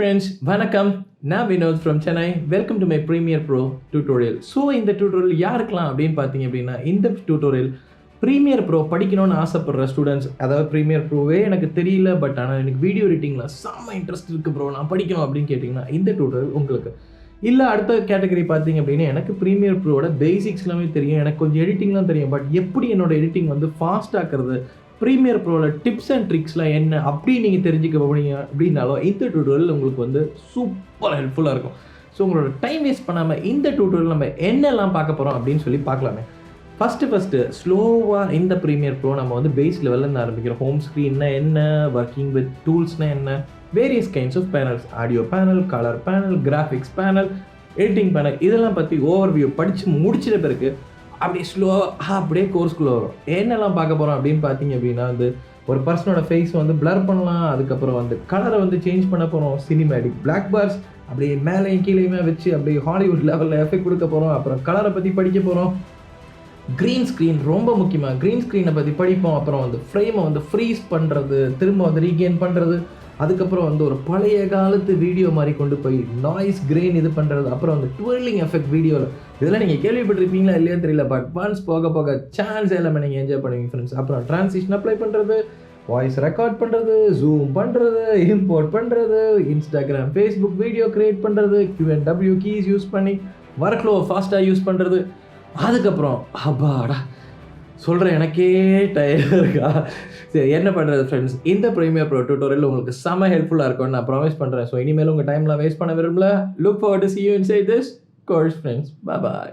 friends, வணக்கம். நான் Vinod from Chennai. Welcome to my Premiere Pro tutorial. So இந்த tutorial யாருக்கெல்லாம் அப்படின்னு பார்த்தீங்க அப்படின்னா, இந்த டியூட்டோரியல் ப்ரீமியர் ப்ரோ படிக்கணும்னு ஆசைப்படுற ஸ்டூடெண்ட்ஸ், அதாவது ப்ரீமியர் ப்ரோவே எனக்கு தெரியல, பட் ஆனால் எனக்கு வீடியோ எடிட்டிங்கில் செம்ம இன்ட்ரெஸ்ட் இருக்குது ப்ரோ, நான் படிக்கணும் அப்படின்னு கேட்டிங்கன்னா இந்த டியூட்டோரியல் உங்களுக்கு. இல்லை அடுத்த கேட்டகரி பார்த்தீங்க அப்படின்னா, எனக்கு ப்ரீமியர் ப்ரோவோட பேசிக்ஸ் எல்லாமே தெரியும், எனக்கு கொஞ்சம் எடிட்டிங்லாம் தெரியும், பட் எப்படி என்னோட எடிட்டிங் வந்து ஃபாஸ்ட் ஆக்குறது, ப்ரீமியர் ப்ரோவில் டிப்ஸ் அண்ட் ட்ரிக்ஸ்லாம் என்ன அப்படி நீங்கள் தெரிஞ்சுக்க போனீங்க அப்படின்னாலும் இந்த டியூட்டோரியல் உங்களுக்கு வந்து சூப்பர் ஹெல்ப்ஃபுல்லாக இருக்கும். ஸோ உங்களோட டைம் வேஸ்ட் பண்ணாமல் இந்த டியூட்டோரியல் நம்ம என்னெல்லாம் பார்க்க போகிறோம் அப்படின்னு சொல்லி பார்க்கலாமே. ஃபஸ்ட்டு ஸ்லோவாக இந்த ப்ரீமியர் ப்ரோ நம்ம வந்து பேஸ் லெவலில் ஆரம்பிக்கிறோம். ஹோம் ஸ்க்ரீன்னா என்ன, ஒர்க்கிங் வித் டூல்ஸ்னால் என்ன, various kinds of panels, audio panel, colour panel, graphics panel, editing panel, இதெல்லாம் பற்றி ஓவர்வியூ படித்து முடிச்சிட்ட பிறகு அப்படியே ஸ்லோவாக அப்படியே கோர்ஸ்குள்ளே வரும். என்னெல்லாம் பார்க்க போகிறோம் அப்படின்னு பார்த்தீங்க அப்படின்னா, வந்து ஒரு பர்சனோட ஃபேஸ் வந்து பிளர் பண்ணலாம், அதுக்கப்புறம் வந்து கலரை வந்து சேஞ்ச் பண்ண போகிறோம், சினிமேட்டிக் பிளாக் பார்ஸ் அப்படியே மேலேயும் கீழேயுமே வச்சு அப்படியே ஹாலிவுட் லெவலில் எஃபெக்ட் கொடுக்க போகிறோம். அப்புறம் கலரை பற்றி படிக்க போகிறோம். க்ரீன் ஸ்க்ரீன் ரொம்ப முக்கியமாக, க்ரீன் ஸ்க்ரீனை பற்றி படிப்போம். அப்புறம் வந்து ஃப்ரேமை வந்து ஃப்ரீஸ் பண்ணுறது, திரும்ப வந்து ரீகெயின் பண்ணுறது, அதுக்கப்புறம் வந்து ஒரு பழைய காலத்து வீடியோ மாதிரி கொண்டு போய் நாய்ஸ் கிரெயின் இது பண்ணுறது, அப்புறம் வந்து ட்விர்லிங் எஃபெக்ட் வீடியோவில், இதெல்லாம் நீங்கள் கேள்விப்பட்டிருப்பீங்களா இல்லையா தெரியல, பட் ஒன்ஸ் போக போக சான்ஸ் எல்லாமே நீங்கள் என்ஜாய் பண்ணுவீங்க ஃப்ரெண்ட்ஸ். அப்புறம் ட்ரான்சிஷன் அப்ளை பண்ணுறது, வாய்ஸ் ரெக்கார்ட் பண்ணுறது, ஜூம் பண்ணுறது, இம்போர்ட் பண்ணுறது, இன்ஸ்டாகிராம் ஃபேஸ்புக் வீடியோ க்ரியேட் பண்ணுறது, QW கீஸ் யூஸ் பண்ணி ஒர்க்ஃப்ளோ ஃபாஸ்ட்டாக யூஸ் பண்ணுறது, அதுக்கப்புறம் அப்பாடா சொல்கிறேன் எனக்கே டயர்டாக இருக்கா. சரி என்ன பண்ணுறது ஃப்ரெண்ட்ஸ், இந்த ப்ரீமியர் ப்ரோ டியூட்டோரியல் உங்களுக்கு செம்ம ஹெல்ப்ஃபுல்லாக இருக்கும்னு நான் ப்ராமிஸ் பண்ணுறேன். ஸோ இனிமேல் உங்கள் டைம்லாம் வேஸ்ட் பண்ண விரும்பல. Look forward to see you inside this course friends. Bye bye.